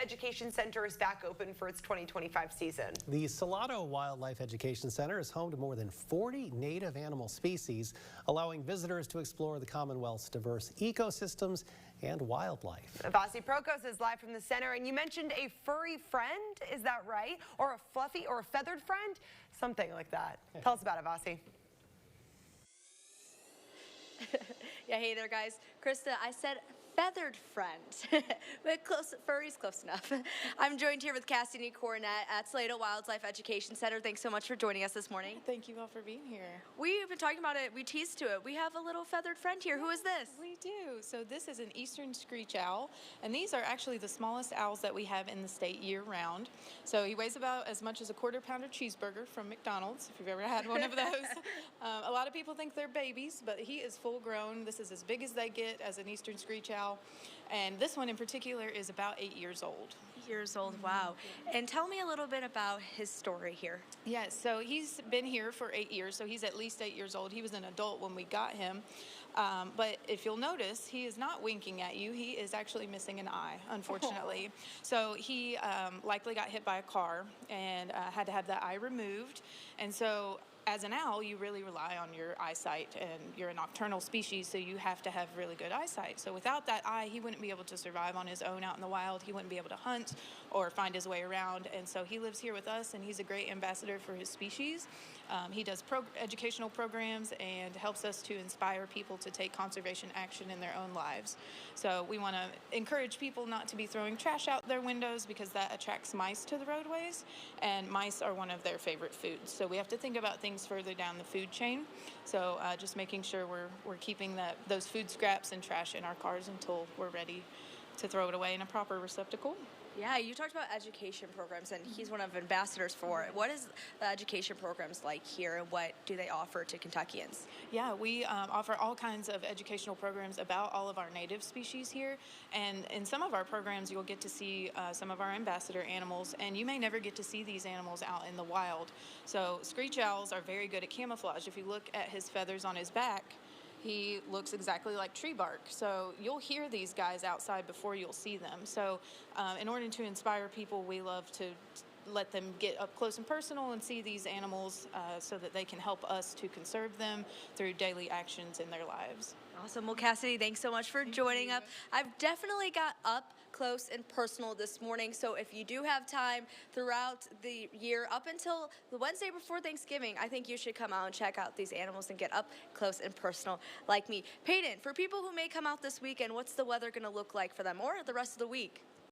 Education Center is back open for its 2025 season. The Salato Wildlife Education Center is home to more than 40 native animal species, allowing visitors to explore the Commonwealth's diverse ecosystems and wildlife. Vasi Prokos is live from the center, and you mentioned a furry friend, is that right? Or a fluffy or a feathered friend? Something like that. Tell us about it, Vasi. Yeah, hey there, guys. Krista, I said feathered friend, but furry's close enough. I'm joined here with Cassidy Cornett at Salato Wildlife Education Center. Thanks so much for joining us this morning. Thank you all for being here. We've been talking about it. We teased to it. We have a little feathered friend here. Who is this? We do. So this is an eastern screech owl, and these are actually the smallest owls that we have in the state year-round. So he weighs about as much as a quarter-pounder cheeseburger from McDonald's, if you've ever had one of those. A lot of people think they're babies, but he is full-grown. This is as big as they get as an eastern screech owl. And this one in particular is about 8 years old. 8 years old, wow. And tell me a little bit about his story here. Yes, so he's been here for 8 years, so he's at least 8 years old. He was an adult when we got him. But if you'll notice, he is not winking at you. He is actually missing an eye, unfortunately. Oh. So he likely got hit by a car and had to have that eye removed. And so as an owl, you really rely on your eyesight, and you're a nocturnal species, so you have to have really good eyesight. So without that eye, he wouldn't be able to survive on his own out in the wild. He wouldn't be able to hunt or find his way around, and so he lives here with us, and he's a great ambassador for his species. He does educational programs and helps us to inspire people to take conservation action in their own lives. So we want to encourage people not to be throwing trash out their windows, because that attracts mice to the roadways, and mice are one of their favorite foods. So we have to think about things further down the food chain. So just making sure we're keeping those food scraps and trash in our cars until we're ready to throw it away in a proper receptacle. Yeah, you talked about education programs, and he's one of the ambassadors for it. What is the education programs like here, and what do they offer to Kentuckians? Yeah, we offer all kinds of educational programs about all of our native species here, and in some of our programs you'll get to see some of our ambassador animals, and you may never get to see these animals out in the wild. So screech owls are very good at camouflage. If you look at his feathers on his back, he looks exactly like tree bark. So you'll hear these guys outside before you'll see them. So in order to inspire people, we love to let them get up close and personal and see these animals so that they can help us to conserve them through daily actions in their lives. Awesome. Well, Cassidy, thanks so much for joining us. I've definitely got up close and personal this morning, so if you do have time throughout the year up until the Wednesday before Thanksgiving, I think you should come out and check out these animals and get up close and personal like me. Peyton, for people who may come out this weekend, what's the weather going to look like for them, or the rest of the week?